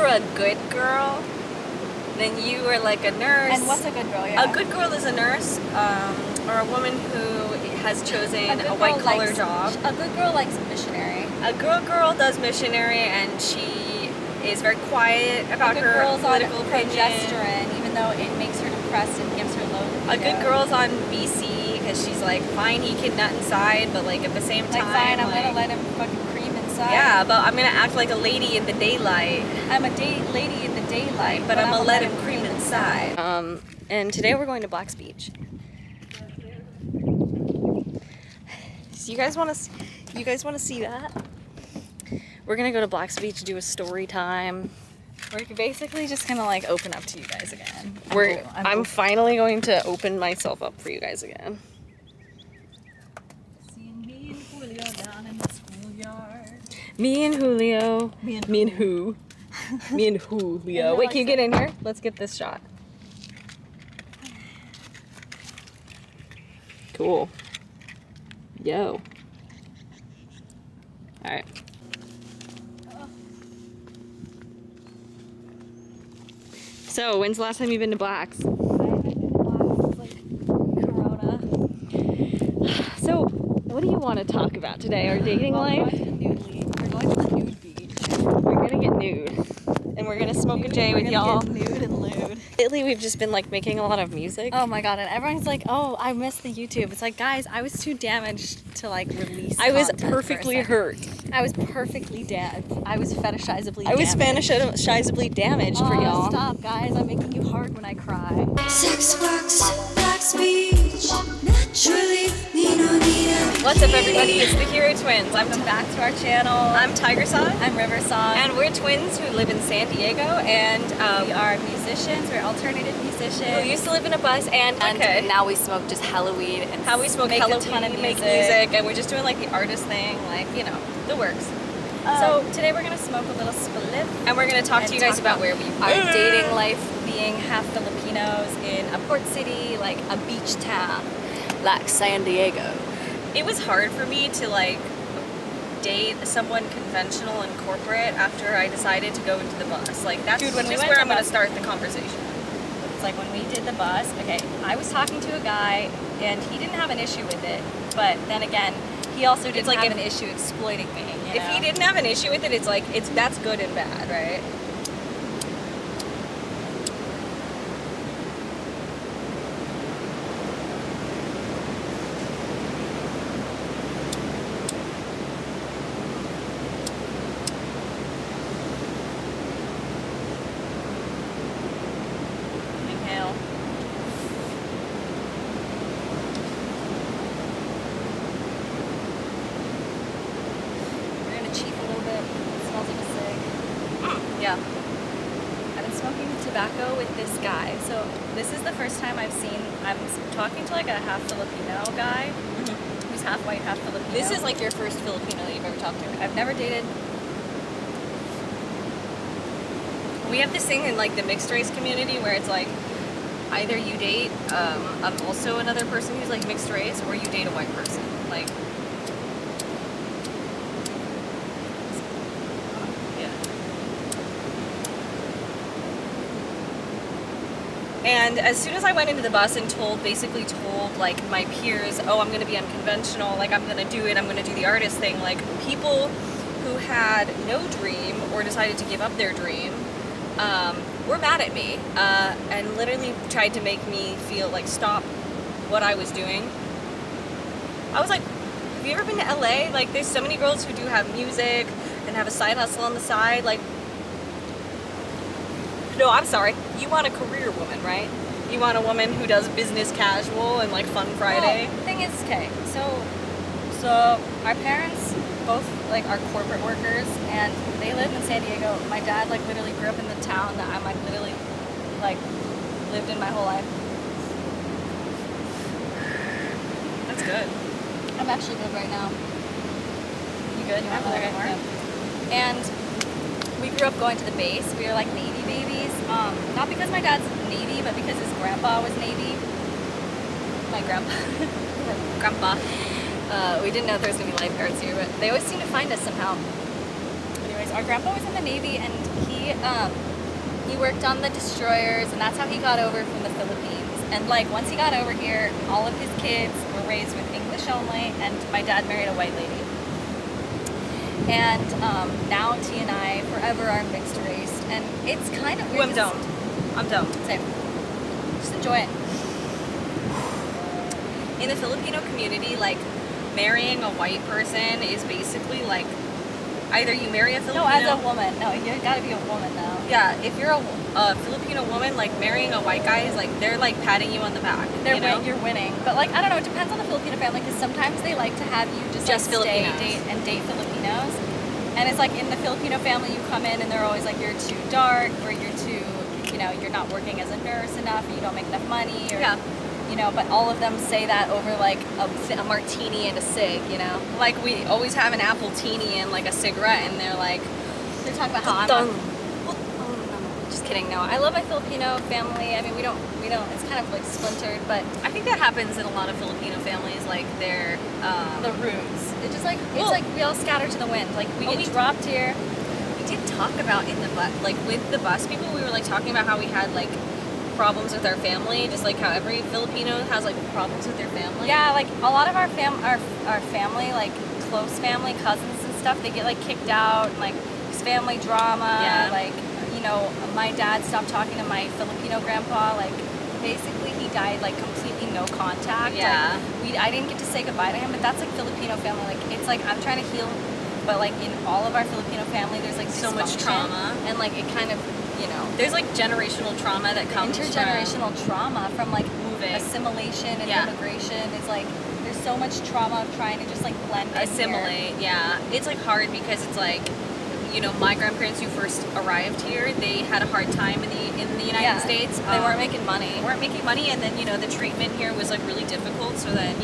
were a good girl, then you were like a nurse. And what's a good girl? Yeah. A good girl is a nurse, or a woman who has chosen a white-collar job. A good girl likes a missionary. A good girl does missionary, and she is very quiet about her political opinion. Progesterone, even though it makes her depressed and gives her low libido. A good girl's on BC because she's like, fine, he can nut inside, but like at the same time, fine, I'm gonna let him fucking cream inside. Yeah, but I'm gonna act like a lady in the daylight. I'm a lady in the daylight, but I'm gonna let him cream inside. And today we're going to Black's Beach. So you guys want to see that? We're gonna go to Black's Beach to do a story time. We're basically just gonna like open up to you guys again. I'm finally going to open myself up for you guys again. Seeing me and Julio down in the schoolyard. Me and Julio. Me and who? Me and Julio. Wait, can you get in here? Let's get this shot. Cool. Yo. Alright. So, when's the last time you've been to Black's? I haven't been to Black's since like Corona. So, what do you want to talk about today? Our dating life? We're going to the nude beach. We're gonna get nude. And we're gonna smoke a J with y'all. Nude and lewd. Lately, we've just been like making a lot of music. Oh my god, and everyone's like, oh, I missed the YouTube. It's like, guys, I was too damaged to like release I was content perfectly for a second. hurt. I was perfectly damaged. I was fetishizably I was damaged. fetishizably damaged for y'all. Stop, guys. I'm making you hard when I cry. Sex works, Black's Beach, naturally, What's up, everybody? It's the Hero Twins. Welcome back to our channel. I'm Tiger Song. I'm River Song. And we're twins who live in San Diego, and we are musicians. We're alternative musicians. who used to live in a bus, and now we smoke just hella weed and how we smoke make hella a ton of weed, make music. music, and we're just doing like the artist thing, like, you know, the works. So today we're gonna smoke a little spliff, And we're gonna talk to you guys about where we our dating life, being half Filipinos in a port city, like a beach town, like San Diego. It was hard for me to like date someone conventional and corporate after I decided to go into the bus. Like that's Dude, when we just went where to I'm gonna bus- start the conversation. It's like when we did the bus. Okay, I was talking to a guy and he didn't have an issue with it, but then again, he also didn't like have if- an issue exploiting me. You If know? he didn't have an issue with it, it's like that's good and bad, right? Inhale. We're gonna cheap a little bit. It smells like a cig. Yeah. I've been smoking tobacco with this guy. So this is the first time I'm talking to like a half Filipino guy who's half white, half Filipino. This is like your first Filipino that you've ever talked to. I've never dated. We have this thing in like the mixed race community where it's like either you date also another person who's like mixed race, or you date a white person. Like, yeah. And as soon as I went into the bus and basically told like my peers, oh, I'm gonna be unconventional, like I'm gonna do it, I'm gonna do the artist thing, like people who had no dream or decided to give up their dream were mad at me and literally tried to make me feel like stop what I was doing. I was like, have you ever been to LA? Like, there's so many girls who do have music and have a side hustle on the side. Like, no, I'm sorry. You want a career woman, right? You want a woman who does business casual and like fun Friday. Well, the thing is, okay, so our parents both like are corporate workers and they live in San Diego. My dad like literally grew up in the town that I'm like literally like lived in my whole life. That's good. I'm actually good right now. You good? You want a little bit more? Yeah. And we grew up going to the base. We were like Navy babies. Not because my dad's Navy, but because his grandpa was Navy. My grandpa. Grandpa. We didn't know there was going to be lifeguards here, but they always seem to find us somehow. Anyways, our grandpa was in the Navy, and he he worked on the destroyers, and that's how he got over from the Philippines. And like once he got over here, all of his kids were raised with English only, and my dad married a white lady. And now T and I forever are mixed race, and it's kind of weird. I'm dumb. Same. Just enjoy it. In the Filipino community, like, marrying a white person is basically like either you marry a Filipino. No, as a woman. No, you gotta be a woman now. Yeah, if you're a Filipino woman, like marrying a white guy is like they're like patting you on the back. You're winning. But like I don't know, it depends on the Filipino family because sometimes they like to have you just like Filipinos. date Filipinos. And it's like in the Filipino family, you come in and they're always like you're too dark, or you're too, you're not working as a nurse enough, or you don't make enough money, or but all of them say that over like a martini and a cig, Like we always have an apple teeny and like a cigarette, and they're talking about how I'm. Just kidding. No, I love my Filipino family. I mean, we don't. It's kind of like splintered, but I think that happens in a lot of Filipino families. Like they're the roots. It's just like like we all scatter to the wind. Like we get dropped here. We did talk about in the bus, like with the bus people, we were like talking about how we had like problems with our family, just like how every Filipino has like problems with their family. Yeah, like a lot of our family, like close family, cousins and stuff, they get like kicked out, and like there's family drama. Yeah. Like my dad stopped talking to my Filipino grandpa. Like basically he died like completely no contact. Yeah. Like, I didn't get to say goodbye to him, but that's like Filipino family. Like it's like I'm trying to heal, but like in all of our Filipino family, there's like so much trauma, and like it kind of there's like generational trauma that comes intergenerational trauma from like moving, assimilation and immigration. Is like there's so much trauma of trying to just like blend assimilate. Yeah, it's like hard because it's like my grandparents who first arrived here, they had a hard time in the United States. They weren't making money. And then the treatment here was like really difficult. So then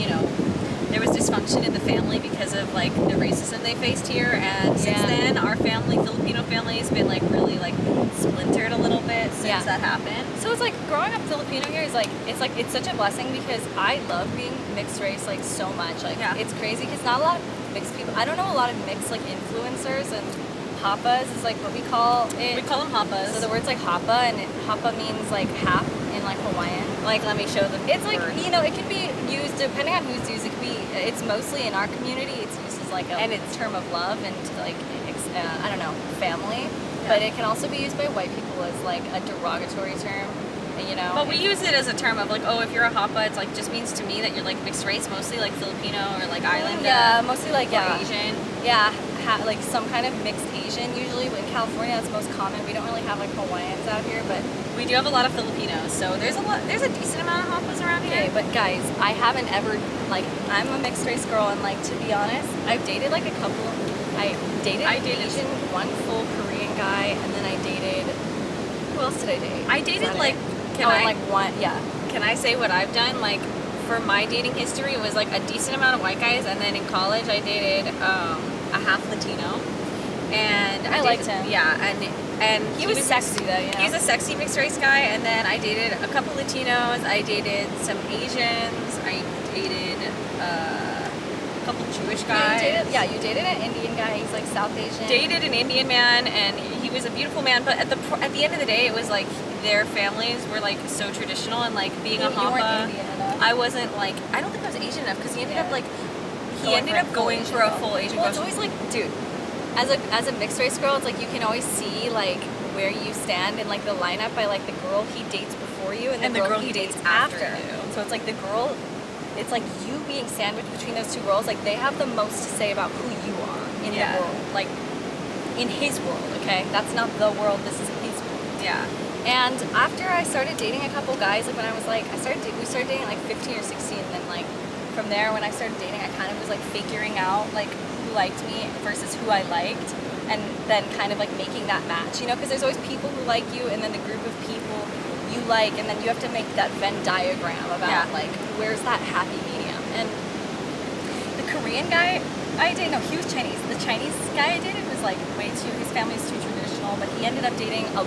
there was dysfunction in the family because of like the racism they faced here. And since then, our Filipino family, has been like really like splintered a little bit since that happened. So it's like growing up Filipino here is like it's such a blessing because I love being mixed race like so much. Like it's crazy because not a lot of mixed people. I don't know a lot of mixed like influencers, and hapas is like what we call it. We call them hapas. So the word's like hapa, and hapa means like half in like Hawaiian. Like let me show them. It's like it can be used depending on who's used. It could be. It's mostly in our community. It's used as like a term of love and like I don't know, family. Yeah. But it can also be used by white people as like a derogatory term. But we use it as a term of like, oh, if you're a hapa, it's like just means to me that you're like mixed race, mostly like Filipino or like island. Yeah, mostly like Asian. Yeah, like some kind of mixed Asian. Usually in California, that's most common. We don't really have like Hawaiians out here, but we do have a lot of Filipinos. So there's a decent amount of hapas around here. Okay, but guys, I haven't ever I'm a mixed race girl, and like to be honest, I've dated like a couple. I dated Asian, one full Korean guy, and then I dated. Who else did I date? I dated like. Can I say what I've done? Like, for my dating history, it was like a decent amount of white guys, and then in college, I dated a half Latino, and I liked him. Yeah, and he was sexy though. He's a sexy mixed race guy, and then I dated a couple Latinos. I dated some Asians. I dated a couple Jewish guys. You dated an Indian guy. He's like South Asian. Dated an Indian man, and he was a beautiful man. But at the end of the day, it was like. Their families were like so traditional, and like being a hapa, I wasn't like I don't think I was Asian enough because he ended up like going for a full Asian. Well, it's always like, dude, as a mixed race girl, it's like you can always see like where you stand in like the lineup by like the girl he dates before you and the girl he dates after you. So it's like the girl, it's like you being sandwiched between those two girls. Like they have the most to say about who you are in the world, like in his world. Okay, that's not the world. This is his world. Yeah. And after I started dating a couple guys, like when I was like, we started dating like 15 or 16, and then like from there when I started dating, I kind of was like figuring out like who liked me versus who I liked, and then kind of like making that match, because there's always people who like you, and then the group of people you like, and then you have to make that Venn diagram about like where's that happy medium. And the Korean guy I dated, no, he was Chinese. The Chinese guy I dated was like his family's too traditional, but he ended up dating a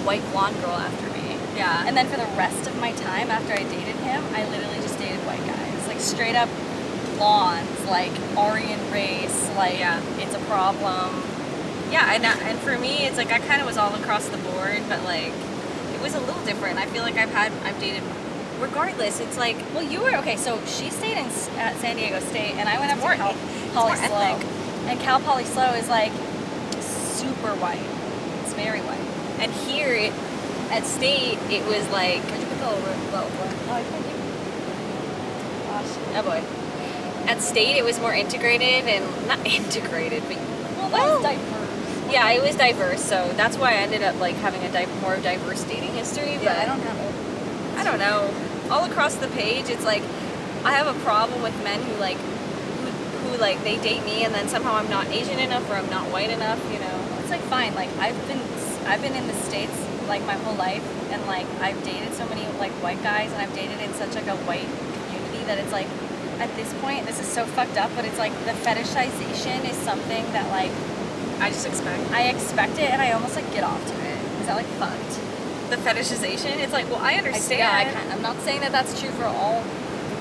white blonde girl after me. Yeah. And then for the rest of my time after I dated him, I literally just dated white guys. Like straight up blondes, like Aryan race, like it's a problem. Yeah, and for me, it's like I kind of was all across the board, but like it was a little different. I feel like I've dated. Regardless, it's like Well, you were okay. So she stayed at San Diego State, and I went up more- to Cal it's Poly more Slow. ethnic. And Cal Poly Slow is like super white. It's very white. and here at State, it was like Could you put the little one? Oh, I think you. Gosh. oh boy. At State, it was more integrated and not integrated, but Well, that was diverse. yeah, it was diverse. So that's why I ended up like having a more diverse dating history. But Yeah, I don't have it. I don't know. All across the page, it's like I have a problem with men who like who like they date me and then somehow I'm not Asian enough or I'm not white enough. You know. It's like fine. Like I've been in the States like my whole life, and like I've dated so many like white guys, and I've dated in such like a white community that it's like at this point, this is so fucked up, but it's like the fetishization is something that like I just expect I expect it, and I almost like get off to it. Is that like fucked? the fetishization. It's like, well, I understand. I'm not saying that that's true for all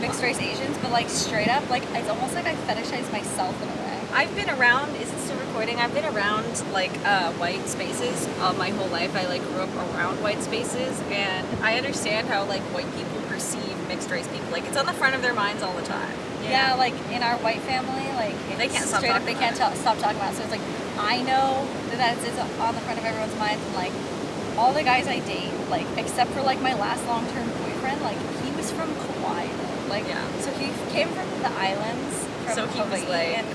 mixed race Asians, but like straight up, like it's almost like I fetishize myself in a way. I've been around. Is it still recording? I've been around like white spaces my whole life. I like grew up around white spaces, and I understand how like white people perceive mixed race people. Like it's on the front of their minds all the time. you Yeah, know? like in our white family, like They can't stop straight up, talking they can't stop talking about it. So it's like I know that it's on the front of everyone's minds, and like all the guys I date, like except for like my last long-term boyfriend, like he was from Kauai, like Yeah. so he came from the islands, from So he was, Hawaii, like- and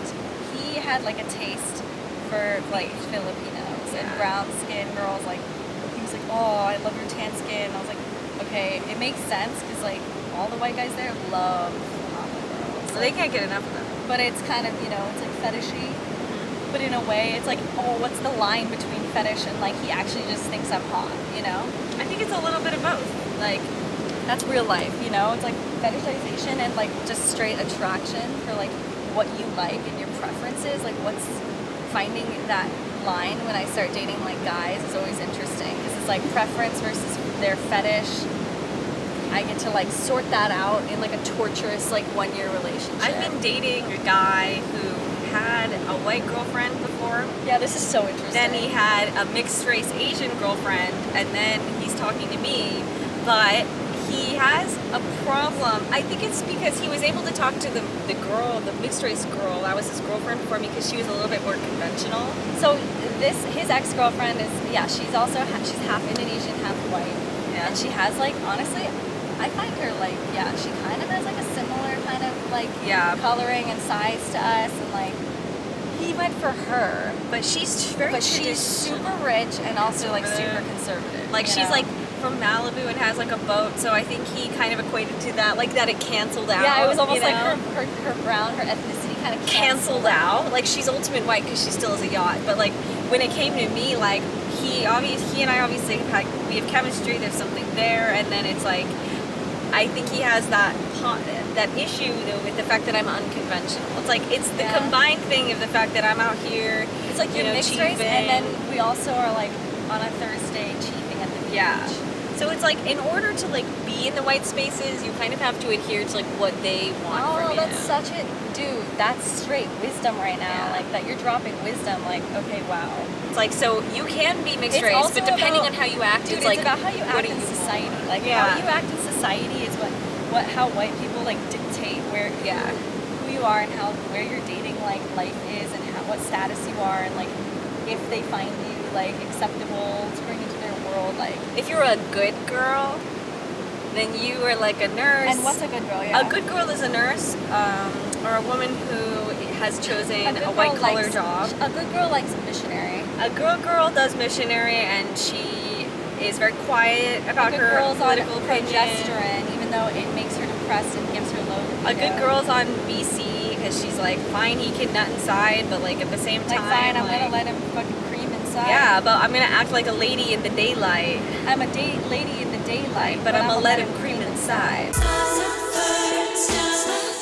he had like a taste for like Filipinos and Yeah. brown skin girls. Like he was like, oh, I love your tan skin. And I was like, okay, it makes sense because like all the white guys there love Hapa girls. So they can't get enough of them. But it's kind of, it's like fetishy. But in a way, it's like, oh, what's the line between fetish and like he actually just thinks I'm hot, I think it's a little bit of both. Like That's real life, It's like fetishization and like just straight attraction for like what you like and your preferences. Like what's finding that line when I start dating like guys is always interesting because it's like preference versus their fetish. I get to like sort that out in like a torturous like 1-year relationship. I've been dating a guy who had a white girlfriend before. Yeah, this is so interesting. Then he had a mixed race Asian girlfriend, and then he's talking to me. But he has a problem. I think it's because he was able to talk to the girl, the mixed race girl. That was his girlfriend before me because she was a little bit more conventional. So his ex-girlfriend is, she's also she's half Indonesian, half white. Yeah. And she has like, honestly, I find her like, she kind of has like a similar kind of like Yeah. coloring and size to us, and like he went for her, But she's very but she's traditional. super rich and also like Conservative. super conservative. Like she's like from Malibu and has like a boat, so I think he kind of equated to that, like that it canceled out. yeah, it was almost you like know? her brown, her ethnicity kind of Canceled out. Like she's ultimate white because she still has a yacht. But like when it came to me, like he and I obviously we have chemistry. There's something there, and then it's like I think he has that issue though with the fact that I'm unconventional. It's like it's the Yeah. combined thing of the fact that I'm out here. It's like you're mixed race, chiefing. and then we also are like on a Thursday chiefing at the beach. Yeah. So it's like in order to like be in the white spaces, you kind of have to adhere to like what they want from Oh, you. that's such a dude. That's straight wisdom right now. Yeah. Like that, you're dropping wisdom. Like, okay, wow. It's like so you can be mixed It's race, also but depending about- on how you act, Dude, it's like about how you what act do in you society. want? Like Yeah. how you act in society is how white people like dictate who you are and where your dating like life is and what status you are, and like if they find you like acceptable to bring into their world. Like, If you're a good girl, then you are like a nurse. and what's a good girl? Yeah. A good girl is a nurse, or a woman who has chosen good a white girl collar likes- job. A good girl likes a missionary. A girl does missionary, and she is very quiet about A good her girl's on political opinion. progesterone, even though it makes her depressed and gives her low libido. A good girl's on BC because she's like, fine, he can nut inside, but like at the same Like, time, fine, I'm like, gonna let him fucking cream inside. yeah, but I'm gonna act like a lady in the daylight, I'm a lady in the daylight, but I'm gonna let him cream inside. Stars and birds down the